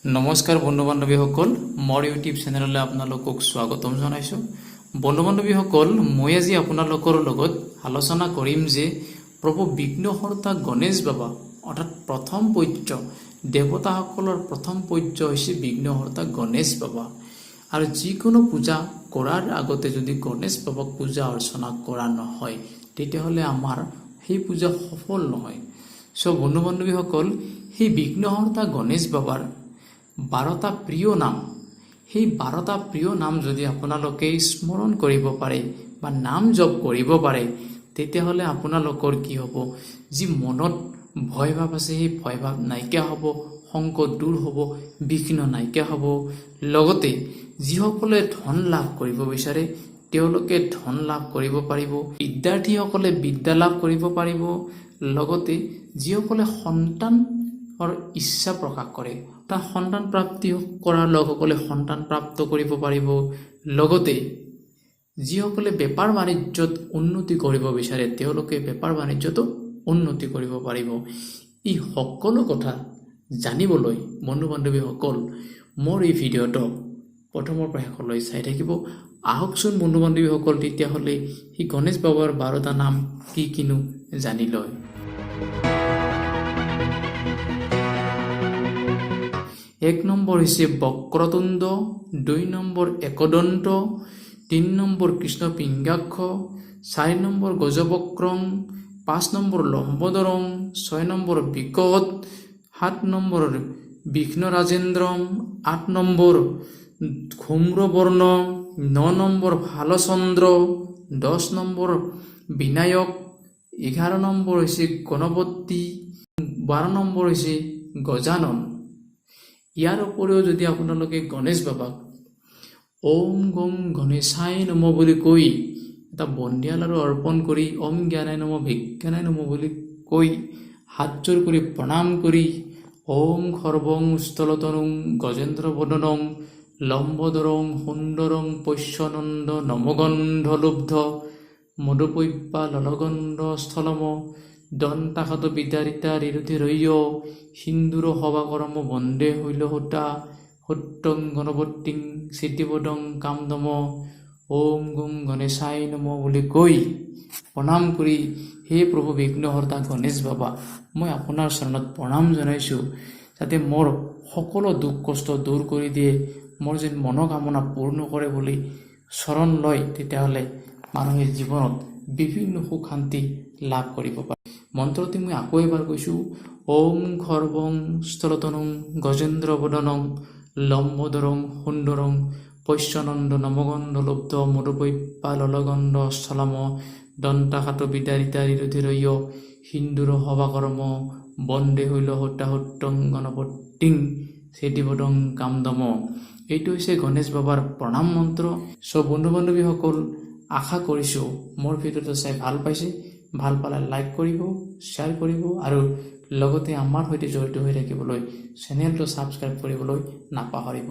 নমস্কাৰ বন্ধু বান্ধৱীসকল, মোৰ ইউটিউব চেনেললৈ আপোনালোকক স্বাগতম জনাইছোঁ। বন্ধু বান্ধৱীসকল, মই আজি আপোনালোকৰ লগত আলোচনা কৰিম যে প্ৰভু বিঘ্নহৰ্তা গণেশ বাবা অৰ্থাৎ প্ৰথম পূজ্য দেৱতাসকলৰ প্ৰথম পূজ্য হৈছে বিঘ্নহৰ্তা গণেশ বাবা। আৰু যিকোনো পূজা কৰাৰ আগতে যদি গণেশ বাবাক পূজা অৰ্চনা কৰা নহয় তেতিয়াহ'লে আমাৰ সেই পূজা সফল নহয়। বন্ধু বান্ধৱীসকল, সেই বিঘ্নহৰ্তা গণেশ বাবাৰ 12টা প্ৰিয় নাম, সেই 12টা প্ৰিয় নাম যদি আপোনালোকে স্মৰণ কৰিব পাৰে বা নাম জপ কৰিব পাৰে তেতিয়াহ'লে আপোনালোকৰ কি হ'ব, যি মনত ভয় ভাৱ আছে সেই ভয় ভাৱ নাইকিয়া হ'ব, সংকট দূৰ হ'ব, বিঘ্ন নাইকিয়া হ'ব। লগতে যিসকলে ধন লাভ কৰিব বিচাৰে তেওঁলোকে ধন লাভ কৰিব পাৰিব, বিদ্যাৰ্থীসকলে বিদ্যা লাভ কৰিব পাৰিব। লগতে যিসকলে সন্তানৰ ইচ্ছা প্ৰকাশ কৰে তাৰ সন্তান প্ৰাপ্তি কৰা লোকসকলে সন্তান প্ৰাপ্ত কৰিব পাৰিব। লগতে যিসকলে বেপাৰ বাণিজ্যত উন্নতি কৰিব বিচাৰে তেওঁলোকে বেপাৰ বাণিজ্যতো উন্নতি কৰিব পাৰিব। এই সকলো কথা জানিবলৈ বন্ধু বান্ধৱীসকল মোৰ এই ভিডিঅ'টো প্ৰথমৰ পৰা শেষলৈ চাই থাকিব। আহকচোন বন্ধু বান্ধৱীসকল, তেতিয়াহ'লে সেই গণেশ বাবাৰ 12টা নাম কি কিনো জানি লয়। 1 নম্বৰ হৈছে Vakratunda, 2 number Ekadanta, 3 number Krishna Pingaksha, 4 number Gajavakram, 5 number Lambodaram, 6 number Vikata, 7 number Vighnarajendram, 8 number Dhumravarna, 9 number Bhalachandra, 10 number Vinayaka, 11 number হৈছে গণপতি, 12 নম্বৰ হৈছে গজানন। ইয়াৰ উপৰিও যদি আপোনালোকে গণেশ বাবাক ওম গম গণেশাই নম বুলি কৈ এটা বন্দিয়া লাড়ু অৰ্পণ কৰি ওম জ্ঞানাই নম বিজ্ঞানাই নম বুলি কৈ হাতযোৰ কৰি প্ৰণাম কৰি ওম খৰ্বং স্থলতনুং গজেন্দ্ৰ বদনং লম্বোদৰং সুন্দৰং পশ্যনন্দ নমগন্ধলুব্ধ মধুপৈপ্পা ললগন্ধ স্থলম দন্তাখাত বিদাৰিতা ৰিৰুধিৰয়্য সিন্দুৰ সভাকৰম বন্দে শৈলহোতা সত্যং গণপতিং সিদ্ধিপদং কামদম ওম গুং গণেশাই নম বুলি কৈ প্ৰণাম কৰি হে প্ৰভু বিঘ্নহৰ্তা গণেশ বাবা, মই আপোনাৰ চৰণত প্ৰণাম জনাইছোঁ যাতে মোৰ সকলো দুখ কষ্ট দূৰ কৰি দিয়ে, মোৰ যেন মনোকামনা পূৰ্ণ কৰে বুলি চৰণ লয়, তেতিয়াহ'লে মানুহে জীৱনত বিভিন্ন সুখ শান্তি লাভ কৰিব পাৰে। মন্ত্ৰটি মই আকৌ এবাৰ কৈছোঁ, ওম খৰ্বং স্থলতনুং গজেন্দ্ৰ বদনং লম্বোদৰং সুন্দৰং পশ্যনন্দ নমগন্ধলুব্ধ মধুপৈপ্পা ললগন্ধ স্থলম দন্তাখাত বিদাৰিতা ৰিৰুধিৰয়্য সিন্দুৰ সভাকৰম বন্দে শৈলহোতা সত্যং গণপতিং সিদ্ধিপদং কামদম। এইটো হৈছে গণেশ বাবাৰ প্ৰণাম মন্ত্ৰ। বন্ধু বান্ধৱীসকল, আশা কৰিছোঁ মোৰ ভিডিঅ'টো চাই ভাল পাইছে। ভাল পালে লাইক কৰিব, শ্বেয়াৰ কৰিব আৰু লগতে আমাৰ সৈতে জড়িত হৈ থাকিবলৈ চেনেলটো ছাবস্ক্ৰাইব কৰিবলৈ নাপাহৰিব।